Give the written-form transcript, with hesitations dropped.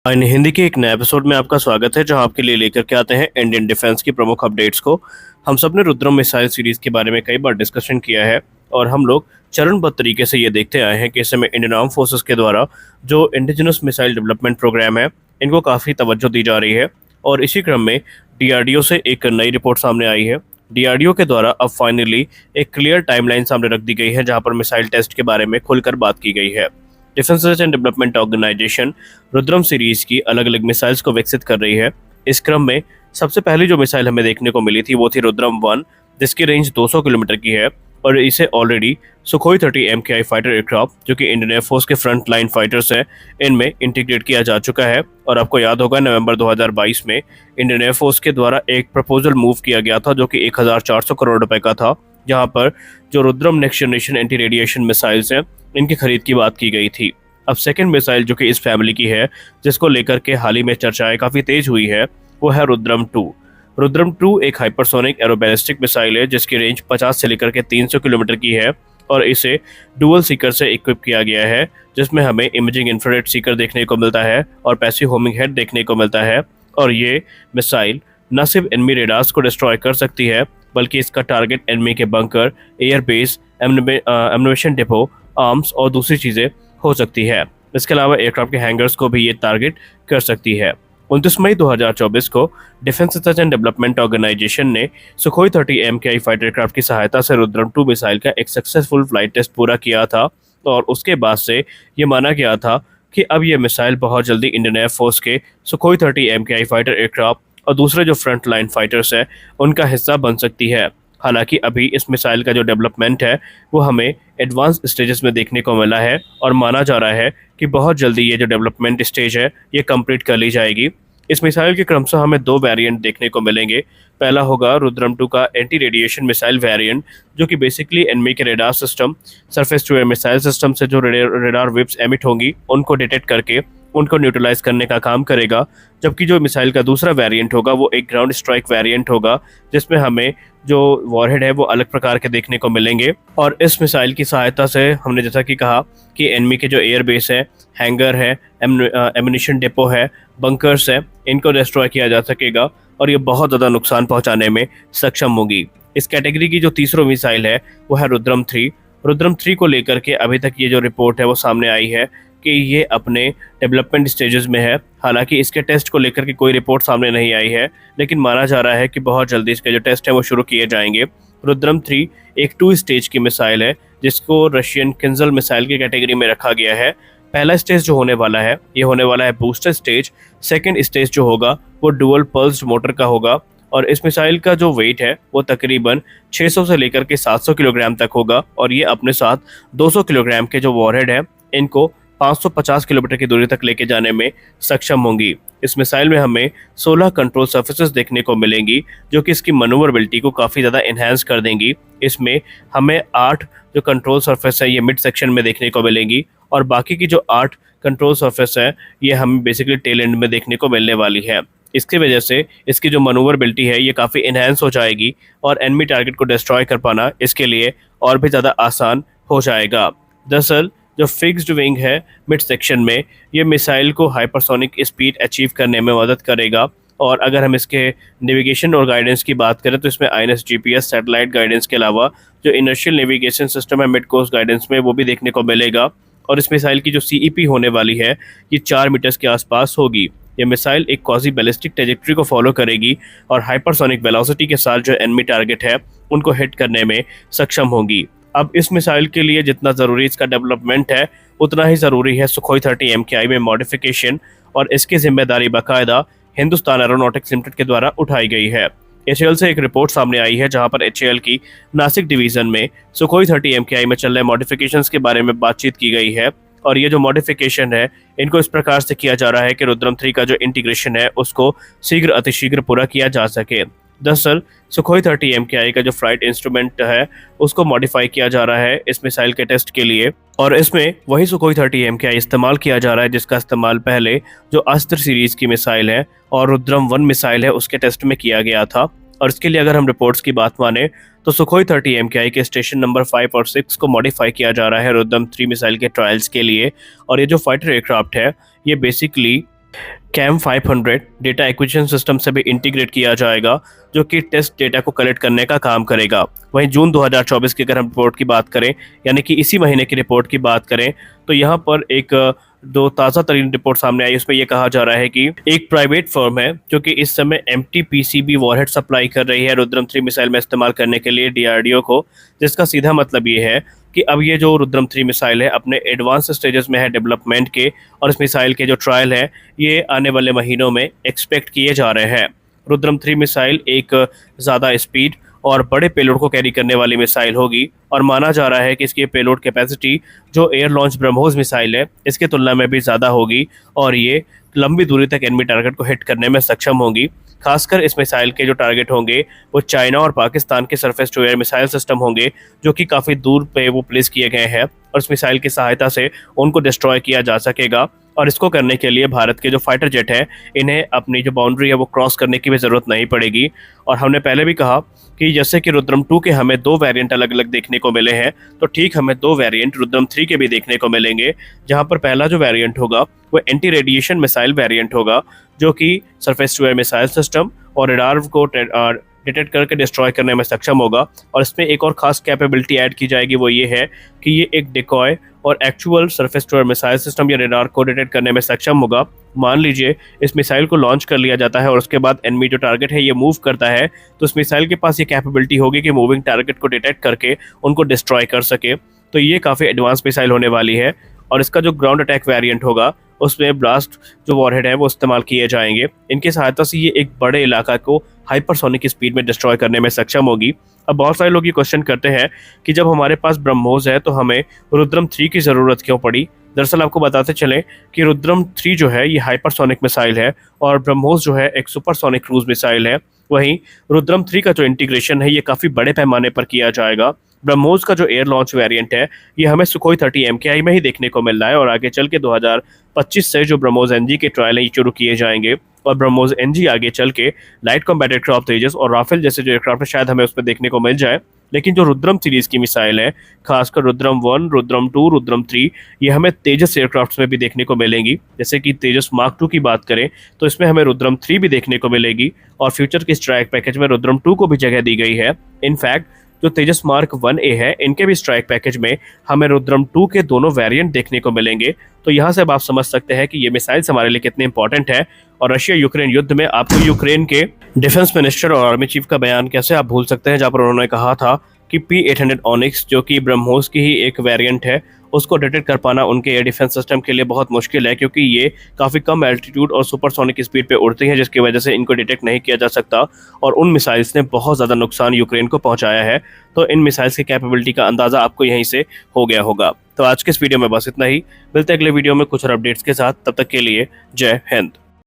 इन हिंदी के एक नए एपिसोड में आपका स्वागत है, जहां आपके लिए लेकर के आते हैं इंडियन डिफेंस की प्रमुख अपडेट्स को। हम सब ने रुद्रम मिसाइल सीरीज के बारे में कई बार डिस्कशन किया है और हम लोग चरणबद्ध तरीके से ये देखते आए हैं कि इस समय इंडियन आर्म फोर्सेस के द्वारा जो इंडिजिनस मिसाइल डेवलपमेंट प्रोग्राम है, इनको काफ़ी तवज्जो दी जा रही है। और इसी क्रम में डीआरडीओ से एक नई रिपोर्ट सामने आई है। डीआरडीओ के द्वारा अब फाइनली एक क्लियर टाइमलाइन सामने रख दी गई है, जहां पर मिसाइल टेस्ट के बारे में खुलकर बात की गई है। Defence Research and Development Organisation Rudram series की अलग अलग मिसाइल्स को विकसित कर रही है। इस क्रम में सबसे पहली जो मिसाइल हमें देखने को मिली थी वो थी रुद्रम 1, जिसकी रेंज 200 किलोमीटर की है और इसे already Sukhoi 30 MKI fighter aircraft, जो कि इंडियन एयरफोर्स के फ्रंट लाइन फाइटर्स हैं, इनमें इंटीग्रेट किया जा चुका है। और आपको याद होगा, नवंबर 2022 में इंडियन एयरफोर्स के द्वारा एक प्रपोजल मूव किया गया था जो कि 1400 करोड़ रुपए का था, जहां पर जो Rudram next generation anti radiation missiles हैं, इनकी खरीद की बात की गई थी। अब सेकंड मिसाइल जो कि इस फैमिली की है, जिसको लेकर के हाल ही में चर्चाएं काफ़ी तेज हुई है, वो है रुद्रम 2। रुद्रम 2 एक हाइपरसोनिक एरोबैलिस्टिक मिसाइल है जिसकी रेंज 50 से लेकर के 300 किलोमीटर की है और इसे डुअल सीकर से इक्विप किया गया है, जिसमें हमें इमेजिंग इंफ्रारेड सीकर देखने को मिलता है और पैसिव होमिंग हेड देखने को मिलता है। और ये मिसाइल न सिर्फ एनिमी रेडार्स को डिस्ट्रॉय कर सकती है, बल्कि इसका टारगेट एनिमी के bunker, air base, ammunition depot, arms और दूसरी चीज़ें हो सकती है। इसके अलावा एयरक्राफ्ट के हैंगर्स को भी ये टारगेट कर सकती है। 29 मई 2024 को Defence Research and Development Organisation ने सुखोई 30 MKI फाइटर एयरक्राफ्ट की सहायता से रुद्रम 2 मिसाइल का एक सक्सेसफुल फ्लाइट टेस्ट पूरा किया था और उसके बाद से ये माना गया था कि अब ये मिसाइल बहुत जल्दी इंडियन एयरफोर्स के सुखोई 30 MKI फाइटर एयरक्राफ्ट और दूसरे जो फ्रंट लाइन फाइटर्स हैं, उनका हिस्सा बन सकती है। हालांकि अभी इस मिसाइल का जो डेवलपमेंट है वो हमें एडवांस स्टेजेस में देखने को मिला है और माना जा रहा है कि बहुत जल्दी ये जो डेवलपमेंट स्टेज है ये कंप्लीट कर ली जाएगी। इस मिसाइल के क्रमशः हमें दो वेरिएंट देखने को मिलेंगे। पहला होगा रुद्रम 2 का एंटी रेडिएशन मिसाइल वेरिएंट, जो कि बेसिकली एनिमी के radar system, surface to air missile system से जो रेडार वेव्स एमिट होंगी उनको डिटेक्ट करके उनको न्यूट्रलाइज करने का काम करेगा। जबकि जो मिसाइल का दूसरा वेरिएंट होगा वो एक ग्राउंड स्ट्राइक वेरिएंट होगा, जिसमें हमें जो वॉरहेड है वो अलग प्रकार के देखने को मिलेंगे। और इस मिसाइल की सहायता से हमने जैसा कि कहा कि एनिमी के जो एयर बेस है, हैंगर है, एम्युनिशन डिपो है, बंकर्स है, इनको डिस्ट्रॉय किया जा सकेगा और ये बहुत ज़्यादा नुकसान पहुंचाने में सक्षम होगी। इस कैटेगरी की जो तीसरी मिसाइल है वो है रुद्रम 3। रुद्रम 3 को लेकर के अभी तक ये जो रिपोर्ट है वो सामने आई है कि ये अपने डेवलपमेंट स्टेजेस में है। हालांकि इसके टेस्ट को लेकर के कोई रिपोर्ट सामने नहीं आई है, लेकिन माना जा रहा है कि बहुत जल्दी इसके जो टेस्ट हैं वो शुरू किए जाएंगे। रुद्रम 3 एक 2 स्टेज की मिसाइल है, जिसको रशियन किंजल मिसाइल की कैटेगरी में रखा गया है। पहला स्टेज जो होने वाला है ये होने वाला है बूस्टर स्टेज। सेकेंड स्टेज जो होगा वो डुअल पल्स्ड मोटर का होगा और इस मिसाइल का जो वेट है वो तकरीबन 600 से लेकर के 700 किलोग्राम तक होगा और ये अपने साथ 200 किलोग्राम के जो वॉरहेड है इनको 550 किलोमीटर की दूरी तक लेके जाने में सक्षम होंगी। इस मिसाइल में हमें 16 कंट्रोल सर्फेसेस देखने को मिलेंगी, जो कि इसकी मनूवरबिलिटी को काफ़ी ज़्यादा इन्हेंस कर देंगी। इसमें हमें 8 जो कंट्रोल सर्फेस है ये मिड सेक्शन में देखने को मिलेंगी और बाकी की जो 8 कंट्रोल सर्फेस है ये हमें बेसिकली टेल एंड में देखने को मिलने वाली है। इसकी वजह से इसकी जो मनूवरबिलिटी है ये काफ़ी इन्हेंस हो जाएगी और एनिमी टारगेट को डिस्ट्रॉय कर पाना इसके लिए और भी ज़्यादा आसान हो जाएगा। दरअसल जो फिक्स्ड विंग है मिड सेक्शन में, ये मिसाइल को हाइपरसोनिक स्पीड अचीव करने में मदद करेगा। और अगर हम इसके नेविगेशन और गाइडेंस की बात करें तो इसमें INS GPS सैटेलाइट गाइडेंस के अलावा जो इनर्शियल नेविगेशन सिस्टम है मिड कोर्स गाइडेंस में, वो भी देखने को मिलेगा। और इस मिसाइल की जो CEP होने वाली है ये 4 मीटर्स के आसपास होगी। ये मिसाइल एक क्वाजी बैलिस्टिक ट्रेजेक्ट्री को फॉलो करेगी और हाइपरसोनिक वेलोसिटी के साथ जो एनिमी टारगेट है उनको हिट करने में सक्षम होगी। अब इस मिसाइल के लिए जितना ज़रूरी इसका डेवलपमेंट है, उतना ही ज़रूरी है सुखोई 30 MKI में मॉडिफिकेशन, और इसकी जिम्मेदारी बाकायदा हिंदुस्तान एरोनॉटिक्स लिमिटेड के द्वारा उठाई गई है। HAL से एक रिपोर्ट सामने आई है जहां पर HAL की नासिक डिवीज़न में सुखोई 30 MKI में चल रहे मॉडिफिकेशंस के बारे में बातचीत की गई है। और ये जो मॉडिफिकेशन है इनको इस प्रकार से किया जा रहा है कि रुद्रम 3 का जो इंटीग्रेशन है उसको शीघ्र अतिशीघ्र पूरा किया जा सके। दरअसल सुखोई 30 MKI का जो फ्लाइट इंस्ट्रूमेंट है उसको मॉडिफाई किया जा रहा है इस मिसाइल के टेस्ट के लिए, और इसमें वही सुखोई 30 MKI इस्तेमाल किया जा रहा है जिसका इस्तेमाल पहले जो अस्त्र सीरीज की मिसाइल है और रुद्रम 1 मिसाइल है उसके टेस्ट में किया गया था। और इसके लिए अगर हम रिपोर्ट्स की बात माने तो सुखोई 30 MKI के स्टेशन नंबर 5 और 6 को मॉडिफाई किया जा रहा है रुद्रम 3 मिसाइल के ट्रायल्स के लिए। और ये जो फाइटर एयरक्राफ्ट है ये बेसिकली कैम 500 डेटा एक्विजिशन सिस्टम से भी इंटीग्रेट किया जाएगा, जो कि टेस्ट डेटा को कलेक्ट करने का काम करेगा। वहीं जून 2024 की अगर हम रिपोर्ट की बात करें, यानी कि इसी महीने की रिपोर्ट की बात करें, तो यहाँ पर एक दो ताज़ा तरीन रिपोर्ट सामने आई। उसमें यह कहा जा रहा है कि एक प्राइवेट फर्म है जो कि इस समय MTPCB वॉरहेड सप्लाई कर रही है रुद्रम 3 मिसाइल में इस्तेमाल करने के लिए DRDO को, जिसका सीधा मतलब ये है कि अब ये जो रुद्रम 3 मिसाइल है अपने एडवांस स्टेजेस में है डेवलपमेंट के, और इस मिसाइल के जो ट्रायल है ये आने वाले महीनों में एक्सपेक्ट किए जा रहे हैं। रुद्रम 3 मिसाइल एक ज़्यादा स्पीड और बड़े पेलोड को कैरी करने वाली मिसाइल होगी, और माना जा रहा है कि इसकी पेलोड कैपेसिटी जो एयर लॉन्च ब्रह्मोस मिसाइल है इसके तुलना में भी ज़्यादा होगी, और ये लंबी दूरी तक एनिमी टारगेट को हिट करने में सक्षम होगी। खासकर इस मिसाइल के जो टारगेट होंगे वो चाइना और पाकिस्तान के surface to air missile system होंगे, जो कि काफ़ी दूर पे वो प्लेस किए गए हैं, और इस मिसाइल की सहायता से उनको डिस्ट्रॉय किया जा सकेगा। और इसको करने के लिए भारत के जो फाइटर जेट है इन्हें अपनी जो बाउंड्री है वो क्रॉस करने की भी ज़रूरत नहीं पड़ेगी। और हमने पहले भी कहा कि जैसे कि रुद्रम 2 के हमें 2 वेरिएंट अलग अलग देखने को मिले हैं, तो ठीक हमें 2 वेरिएंट रुद्रम 3 के भी देखने को मिलेंगे, जहां पर पहला जो वेरिएंट होगा वो एंटी रेडिएशन मिसाइल वेरिएंट होगा, जो कि surface to air missile system और रडार को डिटेक्ट करके डिस्ट्रॉय करने में सक्षम होगा। और इसमें एक और खास कैपेबिलिटी ऐड की जाएगी, वो ये है कि ये एक डिकॉय और actual surface to air missile system या रडार को डिटेक्ट करने में सक्षम होगा। मान लीजिए इस मिसाइल को लॉन्च कर लिया जाता है और उसके बाद एनिमी जो टारगेट है ये मूव करता है, तो इस मिसाइल के पास ये कैपेबिलिटी होगी कि मूविंग टारगेट को डिटेक्ट करके उनको डिस्ट्रॉय कर सके। तो ये काफ़ी एडवांस मिसाइल होने वाली है, और इसका जो ग्राउंड अटैक वेरिएंट होगा उसमें ब्लास्ट जो वॉरहेड है वो इस्तेमाल किए जाएंगे। इनकी सहायता से ये एक बड़े इलाका को हाइपरसोनिक स्पीड में डिस्ट्रॉय करने में सक्षम होगी। अब बहुत सारे लोग ये क्वेश्चन करते हैं कि जब हमारे पास ब्रह्मोस है तो हमें रुद्रम 3 की ज़रूरत क्यों पड़ी। दरअसल आपको बताते चलें कि रुद्रम 3 जो है ये हाइपरसोनिक मिसाइल है, और ब्रह्मोस जो है एक सुपरसोनिक क्रूज मिसाइल है। वहीं रुद्रम 3 का जो इंटीग्रेशन है ये काफ़ी बड़े पैमाने पर किया जाएगा। ब्रह्मोस का जो एयर लॉन्च वेरिएंट है ये हमें सुखोई 30 MKI में ही देखने को मिल रहा है, और आगे चल के 2025 से जो ब्रह्मोस NG के ट्रायल हैं ये शुरू किए जाएंगे, और ब्रह्मोस NG आगे चल के लाइट कॉम्बैट एयरक्राफ्ट तेजस और राफेल जैसे जो एयरक्राफ्ट शायद हमें उसमें देखने को मिल जाए। लेकिन जो रुद्रम सीरीज की मिसाइल है, खासकर रुद्रम 1, रुद्रम 2, रुद्रम 3, ये हमें तेजस एयरक्राफ्ट में भी देखने को मिलेंगी। जैसे कि तेजस मार्क 2 की बात करें तो इसमें हमें रुद्रम 3 भी देखने को मिलेगी, और फ्यूचर के स्ट्राइक पैकेज में रुद्रम 2 को भी जगह दी गई है। इनफैक्ट जो तेजस मार्क 1A है इनके भी स्ट्राइक पैकेज में हमें रुद्रम 2 के दोनों वेरिएंट देखने को मिलेंगे। तो यहाँ से अब आप समझ सकते हैं कि ये मिसाइल्स हमारे लिए कितने इंपॉर्टेंट है, और रशिया यूक्रेन युद्ध में आपको यूक्रेन के डिफेंस मिनिस्टर और आर्मी चीफ का बयान कैसे आप भूल सकते हैं, जहाँ पर उन्होंने कहा था कि P800 ऑनिक्स जो कि ब्रह्मोस की ही एक वेरिएंट है उसको डिटेक्ट कर पाना उनके एयर डिफेंस सिस्टम के लिए बहुत मुश्किल है, क्योंकि ये काफ़ी कम एल्टीट्यूड और सुपरसोनिक स्पीड पे उड़ती हैं, जिसकी वजह से इनको डिटेक्ट नहीं किया जा सकता, और उन मिसाइल्स ने बहुत ज़्यादा नुकसान यूक्रेन को पहुंचाया है। तो इन मिसाइल्स की कैपेबिलिटी का अंदाज़ा आपको यहीं से हो गया होगा। तो आज के इस वीडियो में बस इतना ही, मिलते हैं अगले वीडियो में कुछ और अपडेट्स के साथ। तब तक के लिए जय हिंद।